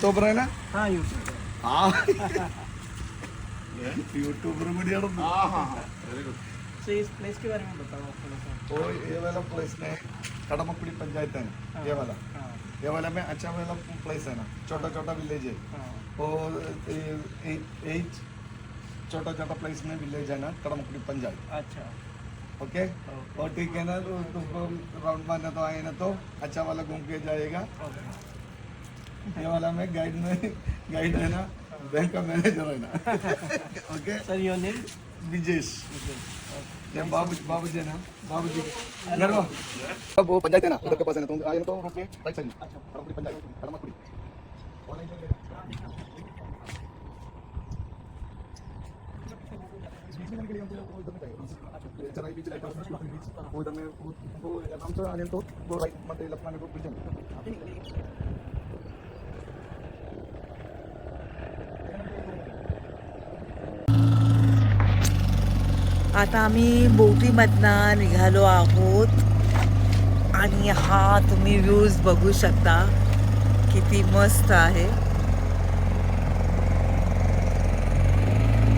YouTuber है ना? हाँ यूट्यूब हाँ यूट्यूबर मीडिया वेरी गुड। तो इस प्लेस के बारे में बताओ थोड़ा सा। तो ये वाला प्लेस में कड़मकुड़ी पंचायत है ना, ये वाला हाँ ये वाला में अच्छा वाला प्लेस है ना, छोटा छोटा विलेज है। हाँ और एट छोटा छोटा प्लेस में विलेज है ना, कड़मकुड़ी पंचायत। अच्छा ओके ओके और ठीक है ना, तो तुमको राउंड मारना तो आए ना तो अच्छा वाला घूम के जाएगा। ओके ये वाला में गाइड है ना, बैंक का मैनेजर है ना। Okay sir your name Vijesh ये बाबू जी है ना, बाबू जी घर वो पंचायत है ना, उधर के पास है ना, तुम आए ना तो रुक के राइट साइड में कड़मकुड़ी पंचायत कड़मकुड़ी चराई बीच वो इधर में वो आराम से आने तो वो राइट मत लपकाने को पीछे आता आम्ही बोटीमधनं निघालो आहोत आणि हा तुम्ही व्ह्यूज बघू शकता किती मस्त आहे।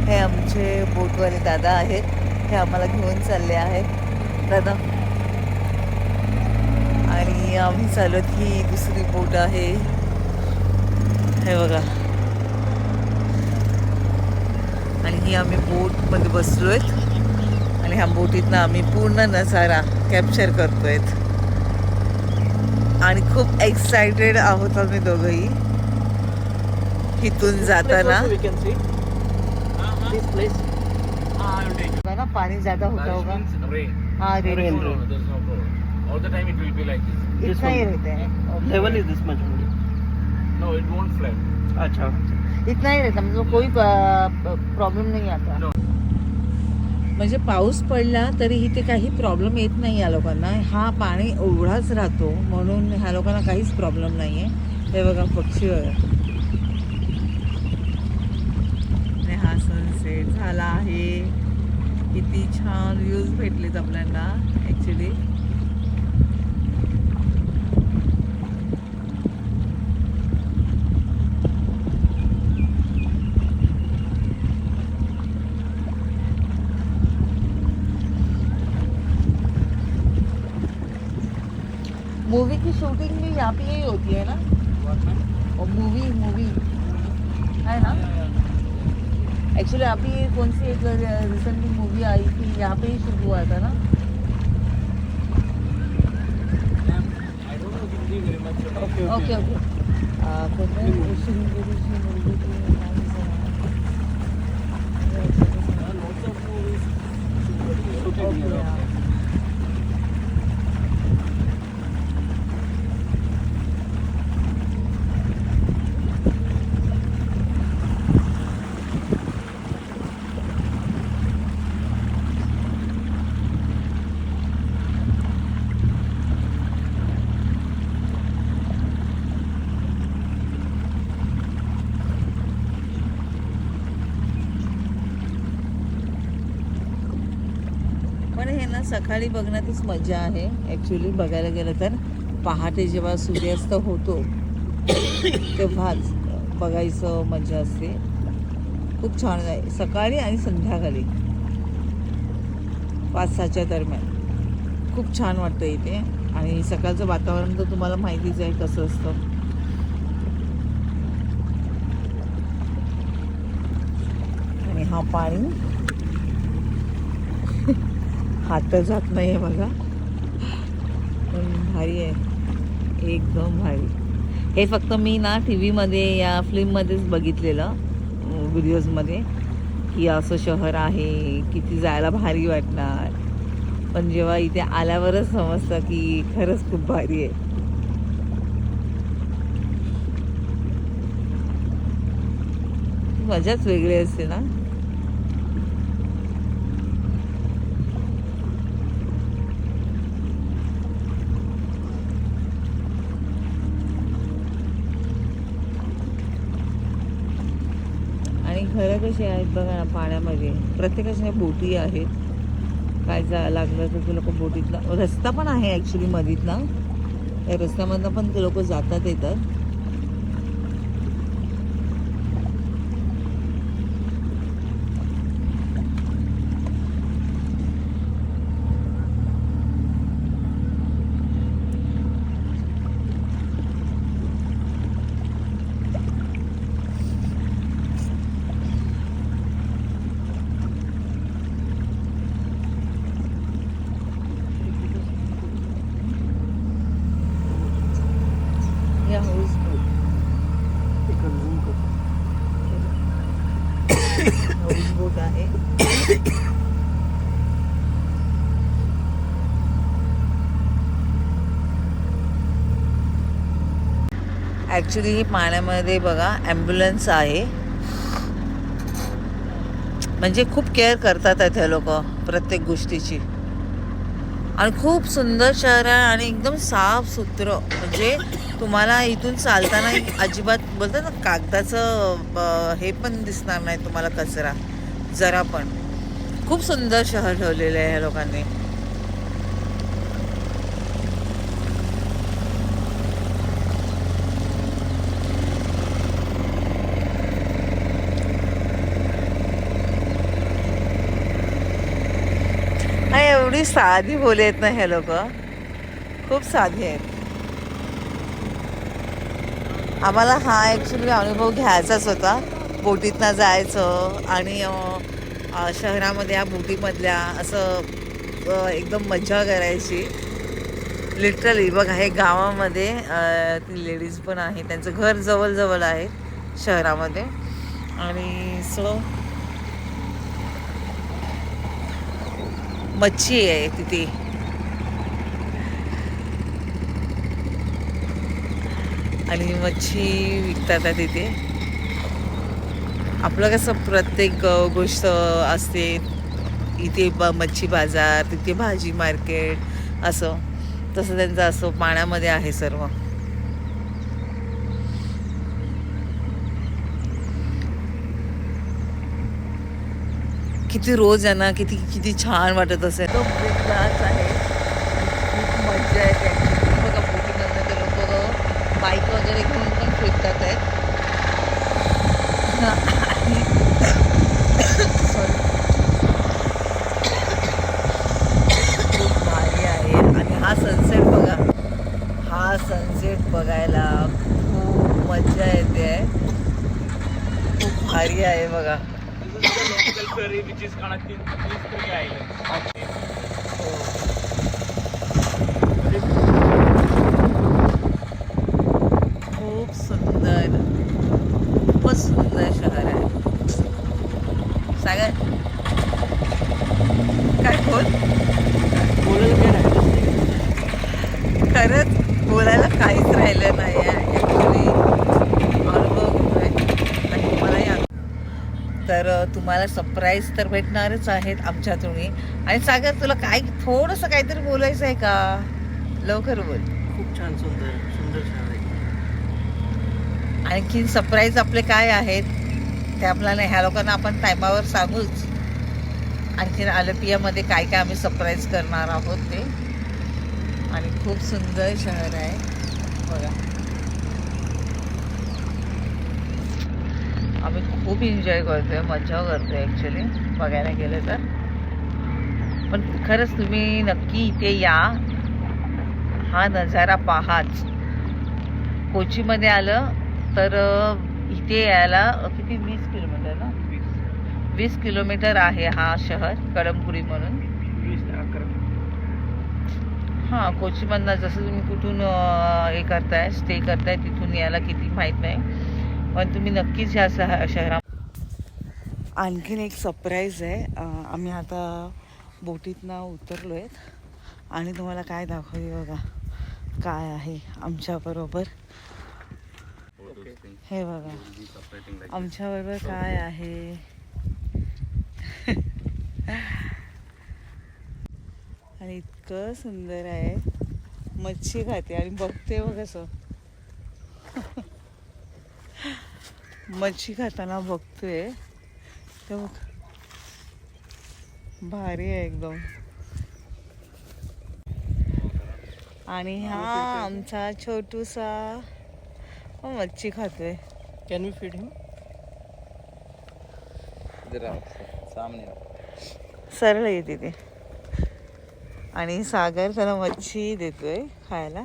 हे आमचे बोटवाले दादा आहेत, हे आम्हाला घेऊन चालले आहेत दादा। आणि आम्ही चालत ही दुसरी बोट आहे, हे बघा। आणि ही आम्ही बोटमध्ये बसलोयत आणि ह्या बोटीतनं आम्ही पूर्ण नजारा कॅप्चर करतोय आणि खूप एक्साइटेड आहोत आम्ही दोघंही इथून जाताना। We can see this place ना पानी ज्यादा होता होगा। हाँ rain All the time it will be like this. इतना ही रहते हैं, level is this much only. No, it won't flood. अच्छा इतना ही रहता, मतलब कोई प्रॉब्लेम नहीं आता। No. म्हणजे पाऊस पडला तरी इथे काही प्रॉब्लेम येत नाही या लोकांना। हा पाणी एवढाच राहतो म्हणून ह्या लोकांना काहीच प्रॉब्लेम नाही आहे। हे बघा पक्षी बघा, आणि हा सनसेट झाला आहे, किती छान व्ह्यूज भेटलेत आपल्याला ॲक्च्युली। मूवी की शूटिंग भी यहाँ पे ही होती है ना, और मूवी है ना। एक्चुअली अभी कौन सी एक रिसेंटली मूवी आई थी, यहाँ पे ही शूट हुआ था ना। ओके ओके ओके पण हे ना सकाळी बघण्यातच मजा आहे ॲक्च्युली बघायला गेलं तर। पहाटे जेव्हा सूर्यास्त होतो तेव्हाच बघायचं मजा असते, खूप छान आहे सकाळी आणि संध्याकाळी 5-6च्या दरम्यान खूप छान वाटतं इथे। आणि सकाळचं वातावरण तर तुम्हाला माहितीच आहे कसं असतं। आणि हा पाणी हात जात नाही आहे बघा, पण भारी आहे एकदम भारी। हे फक्त मी ना टी व्हीमध्ये या फिल्ममध्येच बघितलेलं व्हिडिओजमध्ये की असं शहर आहे, किती जायला भारी वाटणार, पण जेव्हा इथे आल्यावरच समजतं की खरंच खूप भारी आहे। मजाच वेगळी असते ना। आणि घरं कशी आहेत बघा ना पाण्यामध्ये, प्रत्येकाच्या बोटी आहेत, काय जायला लागलं तर ते लोक बोटीतला रस्ता पण आहे ॲक्च्युली मधीत ना, त्या रस्त्यामधनं पण ते लोक जातात येतात। बोट आहे. ॲक्च्युली ही पाण्यामध्ये बघा ॲम्ब्युलन्स आहे. म्हणजे खूप केअर करतात आहेत हे लोक प्रत्येक गोष्टीची. आणि खूप सुंदर शहर आहे आणि एकदम साफ सुथरं. म्हणजे तुम्हाला इथून चालताना अजिबात बोलतात ना कागदाचं हे पण दिसणार नाही तुम्हाला कचरा जरा पण. खूप सुंदर शहर ठेवलेलं आहे ह्या लोकांनी. एवढी साधी बोली आहेत ना हे लोक, खूप साधी आहेत. आम्हाला हा ॲक्च्युली अनुभव घ्यायचाच होता. बोटीतनं जायचं आणि शहरामध्ये या बोटीमधल्या असं एकदम मजा करायची. लिटरली बघा हे गावामध्ये ती लेडीज पण आहे, त्यांचं घर जवळ आहे शहरामध्ये. आणि सो मच्छी आहे तिथे. आणि मच्छी विकतात तिथे. आपलं कसं प्रत्येक गोष्ट असते इथे मच्छी बाजार, तिथे भाजी मार्केट असं, तसं त्यांचं असं पाण्यामध्ये आहे सर्व. किती रोज आहे ना, किती किती छान वाटत असेल. तो बिंदास आहे, खूप मजा येते. बघा बोटीमधनं ते लोक बाईक वगैरे घेऊन पण फिरतात आहेत. खूप भारी आहे. आणि हा सनसेट बघा, हा सनसेट बघायला खूप मजा येते. खूप भारी आहे बघा. This is the local ferry which is connecting these three islands. खूप सुंदर, खूपच सुंदर शहर आहे. सागर काय बोल, बोलायला काय राहिलंच नाही. खरंच बोलायला काहीच राहिलं नाही आहे. ॲक्च्युली अनुभव घेतोय आणि तुम्हालाही तर तुम्हाला सरप्राईज तर भेटणारच आहेत आमच्यातूनही. आणि सागर तुला काय थोडंसं काहीतरी बोलायचं आहे का? लवकर बोल. खूप छान सुंदर सुंदर शहर आहे. आणखीन सरप्राईज आपले काय आहेत ते आपल्याला ह्या लोकांना आपण टायमावर सांगूच. आणखीन आलपियामध्ये काय काय आम्ही सरप्राईज करणार आहोत ते. आणि खूप सुंदर शहर आहे बघा. आम्ही खूप एन्जॉय करतोय, मजा करतोय ॲक्च्युली बघायला गेलं तर. पण खरंच तुम्ही नक्की इथे या, हा नजारा पाहाच. कोचीमध्ये आलं तर इथे यायला किती 20 किलोमीटर ना, 20 किलोमीटर आहे हा शहर कळमकुडी म्हणून. 20 ते 11. हां, कोचीमधनं जसं तुम्ही कुठून हे करताय, स्टे करताय, तिथून यायला किती माहीत नाही. पण तुम्ही नक्कीच या शहरा. आणखीन एक सरप्राईज आहे. आम्ही आता बोटीतनं उतरलो आहेत आणि तुम्हाला काय दाखवते बघा काय आहे आमच्याबरोबर. हे बघा आमच्याबरोबर काय आहे. आणि इतकं सुंदर आहे. मच्छी खाते आणि बघते बघ कसं मच्छी खाताना बघतोय. तर बघ भारी आहे एकदम. आणि हा आमचा छोटूसा मच्छी खातोय. कॅन वी फीड हिम? सरळ येते ते. आणि सागर त्याला मच्छी देतोय खायला.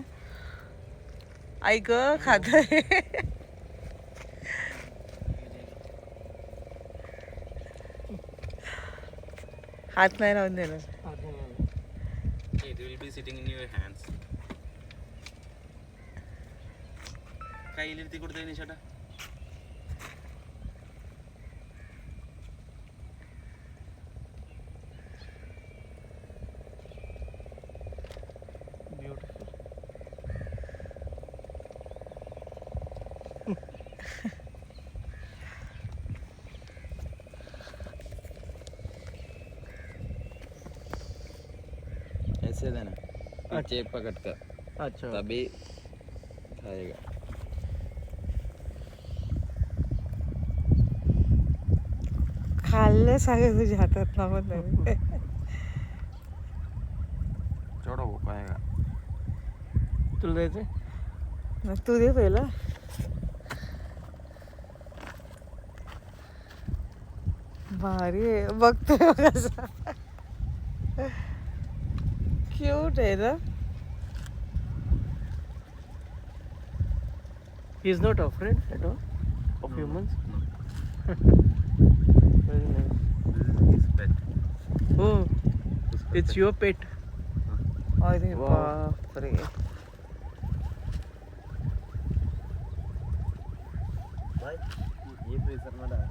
ऐक खातोय. हात नाही राहून देणार. It will be sitting in your hands. काय इली तिकडे निशाटा? ऐसे देना पीछे पकड़ कर अच्छा तभी खाएगा. खाल्लं सागर तुझ्या हातात ना पण नाही. छोड़ो वो खाएगा. तुला द्यायचंय? मग तू दे पहिला. भारी आहे बघतोय कसा क्यूट आहे ना. He is not afraid at all of humans. Very nice. His pet. Oh, it's your pet. अरे Wow. बापरे. ये फ्रीजर में डाल.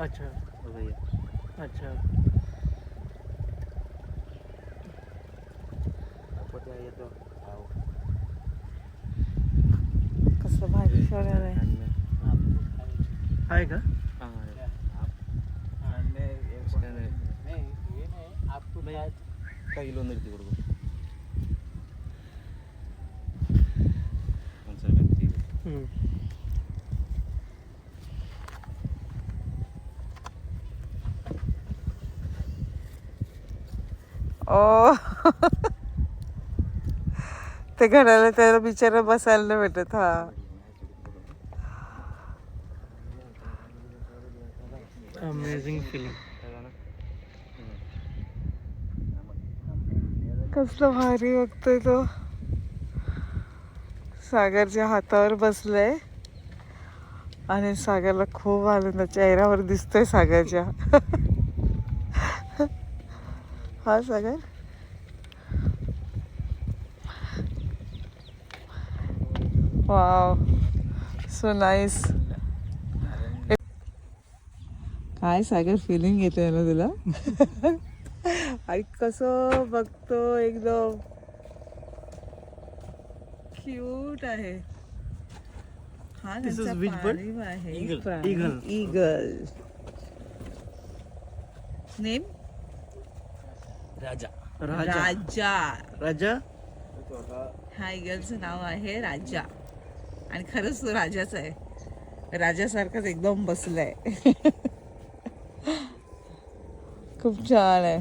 अच्छा अच्छा. आपको चाहिए तो आओ. कसं भारी सोडायला आहे. आहे का? കയ്യിൽ വന്നിരുത്തി കൊടുക്കും. हम्म. ओ ते घराला त्याला बिचारा बसायला नाही भेटत. हा Amazing feeling. कसलं भारी बघतोय तो. सागरच्या हातावर बसलाय आणि सागरला खूप आनंद चेहऱ्यावर दिसतोय सागरच्या. हा सागर वाव सो नाईस. काय सागर फिलिंग येते ना तुला. आणि कसं बघतो एकदम क्यूट आहे. हा This is त्यांचा which bird? पाळीव आहे. Eagle. प्राणी. Eagle. Eagle. नेम राजा. राजा. राजा. हा ईगलचं नाव आहे राजा. आणि खरंच तो राजाच आहे. राजासारखाच एकदम बसलाय. खूप छान आहे.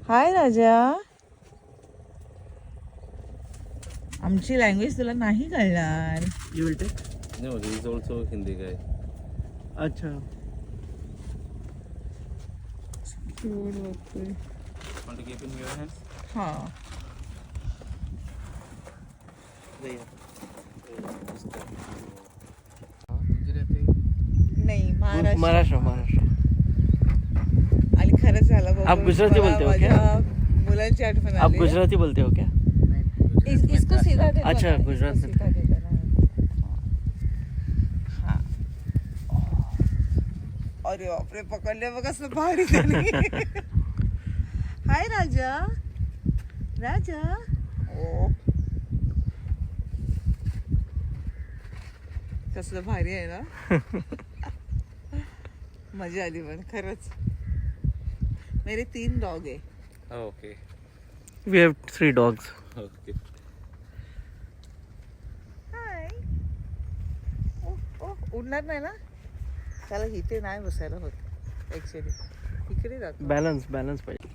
हाय राजा. आमची लँग्वेज तुला नाही कळणार. You will take. No, he is also Hindi guy. अच्छा. क्यूट बघतोय. Want to keep in your hands? हा नाही महाराष्ट्र. महाराष्ट्र महाराष्ट्र. आणि खरंच झालं बघून आप गुजराती मला बोलते हो क्या? माझ्या मुलांची आठवण आप आली. गुजराती बोलते हो क्या? इसको सीधा दे. अच्छा, गुजरात में. सीधा दे देना. हाँ. अरे बापरे पकडले बघ कसं भारी त्याने. हाय राजा. राजा. ओ कसलं भारी आहे ना. मजा आली पण खरंच. मेरे 3 डॉग आहे. Oh, okay. We have 3 dogs. Okay. हाय. उडणार नाही ना. त्याला इथे नाही बसायला होत ऍक्च्युली. इकडे जातो. Balance पाहिजे.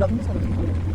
लग्न झालं